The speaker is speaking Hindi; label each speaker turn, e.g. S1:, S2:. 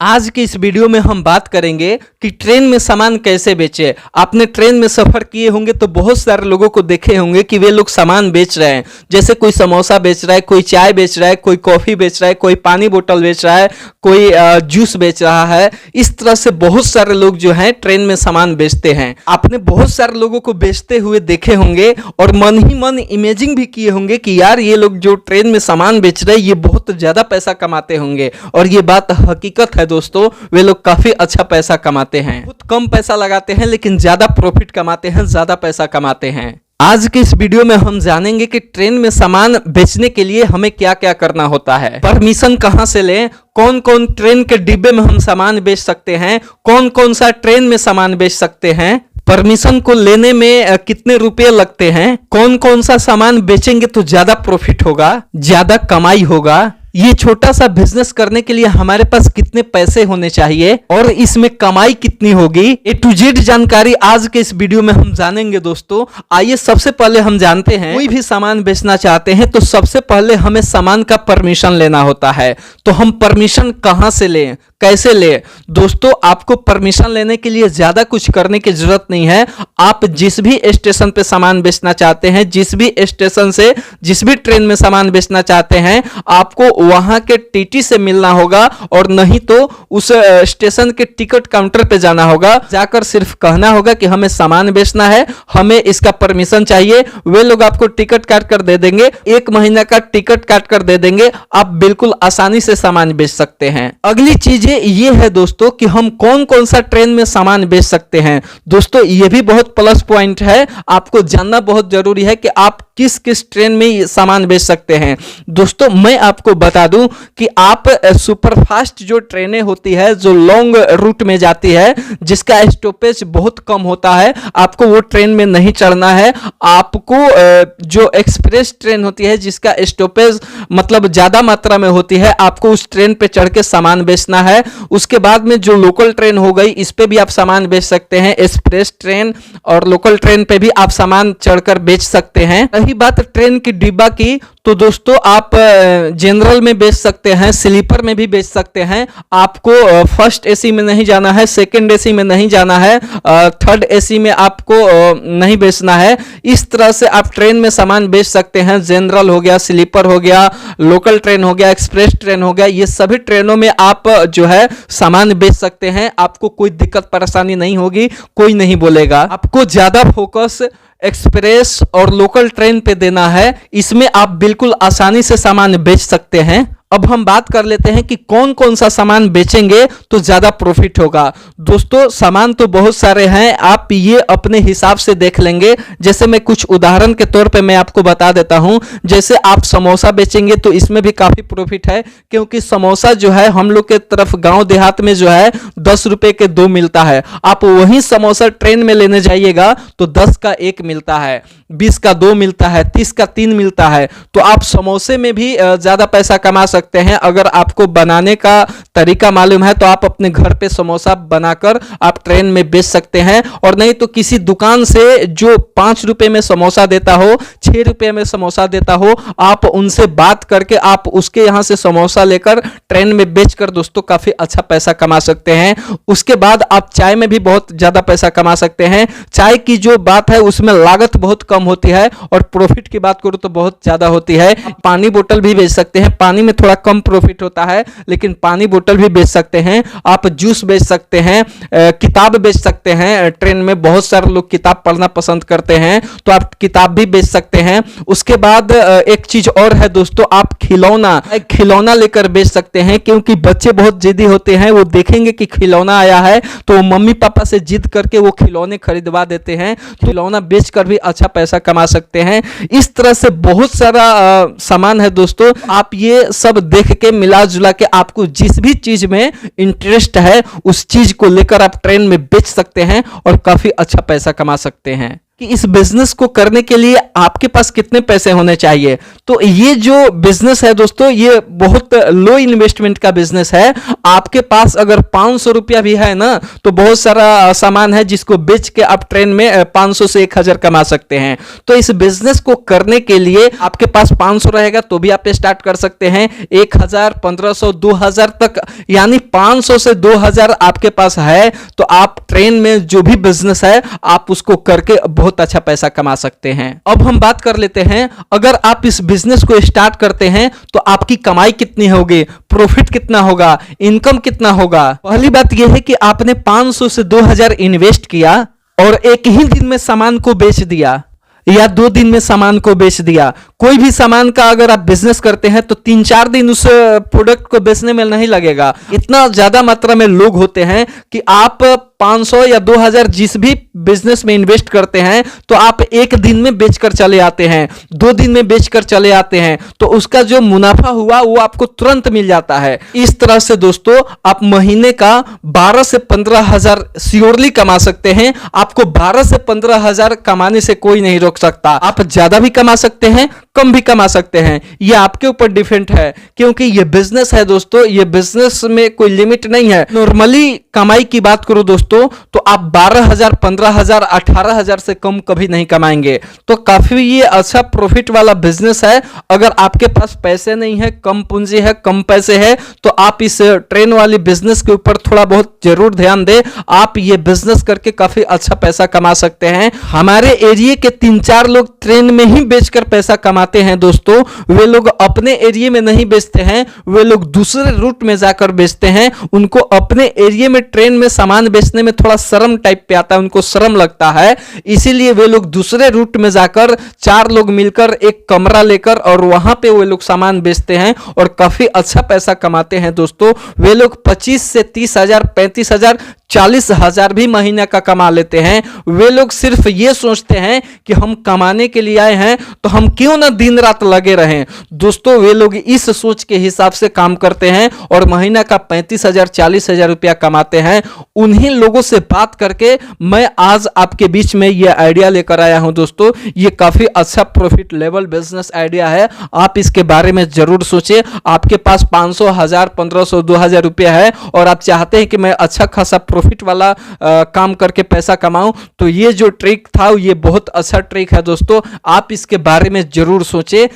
S1: आज की इस वीडियो में हम बात करेंगे कि ट्रेन में सामान कैसे बेचे। आपने ट्रेन में सफर किए होंगे तो बहुत सारे लोगों को देखे होंगे कि वे लोग सामान बेच रहे हैं। जैसे कोई समोसा बेच रहा है, कोई चाय बेच रहा है, कोई कॉफी बेच रहा है, कोई पानी बोतल बेच रहा है, कोई जूस बेच रहा है। इस तरह से बहुत सारे लोग जो हैं ट्रेन में सामान बेचते हैं। आपने बहुत सारे लोगों को बेचते हुए देखे होंगे और मन ही मन इमेजिन भी किए होंगे कि यार ये लोग जो ट्रेन में सामान बेच रहे हैं ये बहुत ज्यादा पैसा कमाते होंगे। और ये बात हकीकत है दोस्तों, वे लोग काफी अच्छा पैसा कमाते हैं। बहुत कम पैसा लगाते हैं लेकिन ज्यादा प्रॉफिट कमाते हैं, ज्यादा पैसा कमाते हैं। आज के इस वीडियो में हम जानेंगे कि ट्रेन में सामान बेचने के लिए हमें क्या क्या करना होता है, परमिशन कहां से लें, कौन कौन ट्रेन के डिब्बे में हम सामान बेच सकते हैं, कौन कौन सा ट्रेन में सामान बेच सकते हैं, परमिशन को लेने में कितने रुपए लगते हैं, कौन कौन सा सामान बेचेंगे तो ज्यादा प्रॉफिट होगा, ज्यादा कमाई होगा, ये छोटा सा बिजनेस करने के लिए हमारे पास कितने पैसे होने चाहिए और इसमें कमाई कितनी होगी। ए टू जेड जानकारी आज के इस वीडियो में हम जानेंगे दोस्तों। आइए सबसे पहले हम जानते हैं, कोई भी सामान बेचना चाहते हैं तो सबसे पहले हमें सामान का परमिशन लेना होता है। तो हम परमिशन कहां से लें, कैसे ले? दोस्तों आपको परमिशन लेने के लिए ज्यादा कुछ करने की जरूरत नहीं है। आप जिस भी स्टेशन पे सामान बेचना चाहते हैं, जिस भी स्टेशन से जिस भी ट्रेन में सामान बेचना चाहते हैं, आपको वहां के टीटी से मिलना होगा और नहीं तो उस स्टेशन के टिकट काउंटर पे जाना होगा। जाकर सिर्फ कहना होगा कि हमें सामान बेचना है, हमें इसका परमिशन चाहिए। वे लोग आपको टिकट काट कर दे देंगे, 1 महीना का टिकट काट कर दे देंगे। आप बिल्कुल आसानी से सामान बेच सकते हैं। अगली चीज ये है दोस्तों कि हम कौन कौन सा ट्रेन में सामान बेच सकते हैं। दोस्तों ये भी बहुत प्लस पॉइंट है, आपको जानना बहुत जरूरी है कि आप किस किस ट्रेन में सामान बेच सकते हैं। दोस्तों मैं आपको बता दूं कि आप सुपरफास्ट जो ट्रेनें होती है, जो लॉन्ग रूट में जाती है, जिसका स्टॉपेज बहुत कम होता है, आपको वो ट्रेन में नहीं चढ़ना है। आपको जो एक्सप्रेस ट्रेन होती है जिसका स्टॉपेज मतलब ज्यादा मात्रा में होती है, आपको उस ट्रेन पे चढ़ के सामान बेचना है। उसके बाद में जो लोकल ट्रेन हो गई, इस पे भी आप सामान बेच सकते हैं। एक्सप्रेस ट्रेन और लोकल ट्रेन पे भी आप सामान चढ़कर बेच सकते हैं। रही बात ट्रेन की डिब्बा की, तो दोस्तों आप जनरल में बेच सकते हैं, स्लीपर में भी बेच सकते हैं। आपको फर्स्ट एसी में नहीं जाना है, सेकंड एसी में नहीं जाना है, थर्ड एसी में आपको नहीं बेचना है। इस तरह से आप ट्रेन में सामान बेच सकते हैं। जनरल हो गया, स्लीपर हो गया, लोकल ट्रेन हो गया, एक्सप्रेस ट्रेन हो गया, ये सभी ट्रेनों में आप जो है सामान बेच सकते हैं। आपको कोई दिक्कत परेशानी नहीं होगी, कोई नहीं बोलेगा। आपको ज्यादा फोकस एक्सप्रेस और लोकल ट्रेन पे देना है, इसमें आप बिल्कुल आसानी से सामान बेच सकते हैं। अब हम बात कर लेते हैं कि कौन कौन सा सामान बेचेंगे तो ज्यादा प्रॉफिट होगा। दोस्तों सामान तो बहुत सारे हैं, आप ये अपने हिसाब से देख लेंगे। जैसे मैं कुछ उदाहरण के तौर पे मैं आपको बता देता हूं। जैसे आप समोसा बेचेंगे तो इसमें भी काफी प्रॉफिट है, क्योंकि समोसा जो है हम लोग के तरफ गांव देहात में जो है 10 रुपए के 2 मिलता है। आप वही समोसा ट्रेन में लेने जाइएगा तो 10 का 1 मिलता है, 20 का 2 मिलता है, 30 का 3 मिलता है। तो आप समोसे में भी ज्यादा पैसा कमा सकते हैं। अगर आपको बनाने का तरीका मालूम है तो आप अपने घर पे समोसा बनाकर आप ट्रेन में बेच सकते हैं। और नहीं तो किसी दुकान से जो 5 रुपए में समोसा देता हो, 6 रुपए में समोसा देता हो, आप उनसे बात करके आप उसके यहां से समोसा लेकर ट्रेन में बेचकर दोस्तों काफी अच्छा पैसा कमा सकते हैं। उसके बाद आप चाय में भी बहुत ज्यादा पैसा कमा सकते हैं। चाय की जो बात है उसमें लागत बहुत कम होती है और प्रॉफिट की बात करूं तो बहुत ज्यादा होती है। पानी बोतल भी बेच सकते हैं, पानी में थोड़ा कम प्रॉफिट होता है लेकिन पानी बोतल भी बेच सकते हैं। आप जूस बेच सकते हैं, किताब बेच सकते हैं। ट्रेन में बहुत सारे लोग किताब पढ़ना पसंद करते हैं तो आप किताब भी बेच सकते हैं। उसके बाद एक चीज और है दोस्तों, आप खिलौना लेकर बेच सकते हैं, क्योंकि बच्चे बहुत जिद्दी होते हैं। वो देखेंगे कि खिलौना आया है तो मम्मी पापा से जिद करके वो खिलौने खरीदवा देते हैं। खिलौना बेचकर भी अच्छा पैसा कमा सकते हैं। इस तरह से बहुत सारा सामान है दोस्तों। आप ये सब देख के मिला जुला के आपको जिस भी चीज में इंटरेस्ट है उस चीज को लेकर आप ट्रेन में बेच सकते हैं और काफी अच्छा पैसा कमा सकते हैं। कि इस बिजनेस को करने के लिए आपके पास कितने पैसे होने चाहिए। तो ये जो बिजनेस है दोस्तों, ये बहुत लो इन्वेस्टमेंट का बिजनेस है। आपके पास अगर 500 रुपया भी है ना, तो बहुत सारा सामान है जिसको बेच के आप ट्रेन में 500 से 1000 कमा सकते हैं। तो इस बिजनेस को करने के लिए आपके पास 500 रहेगा तो भी आप स्टार्ट कर सकते हैं। 1000, 1500, 2000 तक, यानी 500 से 2000 आपके पास है तो आप ट्रेन में जो भी बिजनेस है आप उसको करके बहुत अच्छा पैसा कमा सकते हैं। अब हम बात कर लेते हैं, अगर आप इस बिजनेस को स्टार्ट करते हैं तो आपकी कमाई कितनी होगी, प्रॉफिट कितना होगा, इनकम कितना होगा। पहली बात यह है कि आपने 500 से 2000 इन्वेस्ट किया और एक ही दिन में सामान को बेच दिया या 2 दिन में सामान को बेच दिया। कोई भी सामान का अगर आप बिजनेस करते हैं तो 3-4 दिन उस प्रोडक्ट को बेचने में नहीं लगेगा। इतना ज्यादा मात्रा में लोग होते हैं कि आप 500 या 2000 जिस भी बिजनेस में इन्वेस्ट करते हैं तो आप एक दिन में बेचकर चले आते हैं, 2 दिन में बेचकर चले आते हैं, तो उसका जो मुनाफा हुआ वो आपको तुरंत मिल जाता है। इस तरह से दोस्तों आप महीने का 12 से 15 हजार श्योरली कमा सकते हैं। आपको 12 से 15 हजार कमाने से कोई नहीं रोक सकता। आप ज्यादा भी कमा सकते हैं, कम भी कमा सकते हैं, ये आपके ऊपर डिपेंड है, क्योंकि ये बिजनेस है दोस्तों, ये बिजनेस में कोई लिमिट नहीं है। नॉर्मली कमाई की बात करो दोस्तों तो आप 12,000, 15,000, 18,000 से कम कभी नहीं कमाएंगे। तो काफी ये अच्छा प्रॉफिट वाला बिजनेस है। अगर आपके पास पैसे नहीं है, कम पूंजी है, कम पैसे है, तो आप इस ट्रेन वाली बिजनेस के ऊपर थोड़ा बहुत जरूर ध्यान दें। आप ये बिजनेस करके काफी अच्छा पैसा कमा सकते हैं। हमारे एरिया के 3-4 लोग ट्रेन में ही बेचकर पैसा कमाते हैं दोस्तों। वे लोग अपने एरिया में नहीं बेचते हैं, वे लोग दूसरे रूट में जाकर बेचते हैं। उनको अपने एरिया में ट्रेन में सामान बेचने में थोड़ा शर्म टाइप पे आता है, उनको शर्म लगता है, इसीलिए वे लोग दूसरे रूट में जाकर 4 लोग मिलकर एक कमरा लेकर और वहां पे वे लोग सामान बेचते हैं और काफी अच्छा पैसा कमाते हैं दोस्तों। वे लोग 25 से 30,000, 35,000, 40,000 भी महीने का कमा लेते हैं। वे लोग सिर्फ ये सोचते हैं कि हम कमाने के लिए आए हैं तो हम क्यों ना दिन रात लगे रहें। दोस्तों वे लोग इस सोच के हिसाब से काम करते हैं और महीना का 35,000, 40,000 रुपया कमाते हैं। उन्हीं लोगों से बात करके मैं आज आपके बीच में ये आइडिया लेकर आया हूं दोस्तों। ये काफी अच्छा प्रॉफिट लेवल बिजनेस आइडिया है, आप इसके बारे में जरूर सोचें। आपके पास 500, 1000, 1500, 2000 रुपया है और आप चाहते हैं कि मैं अच्छा खासा प्रॉफिट वाला काम करके पैसा कमाऊं, तो ये जो ट्रिक था ये बहुत अच्छा ट्रिक है दोस्तों। आप इसके बारे में जरूर सोचें।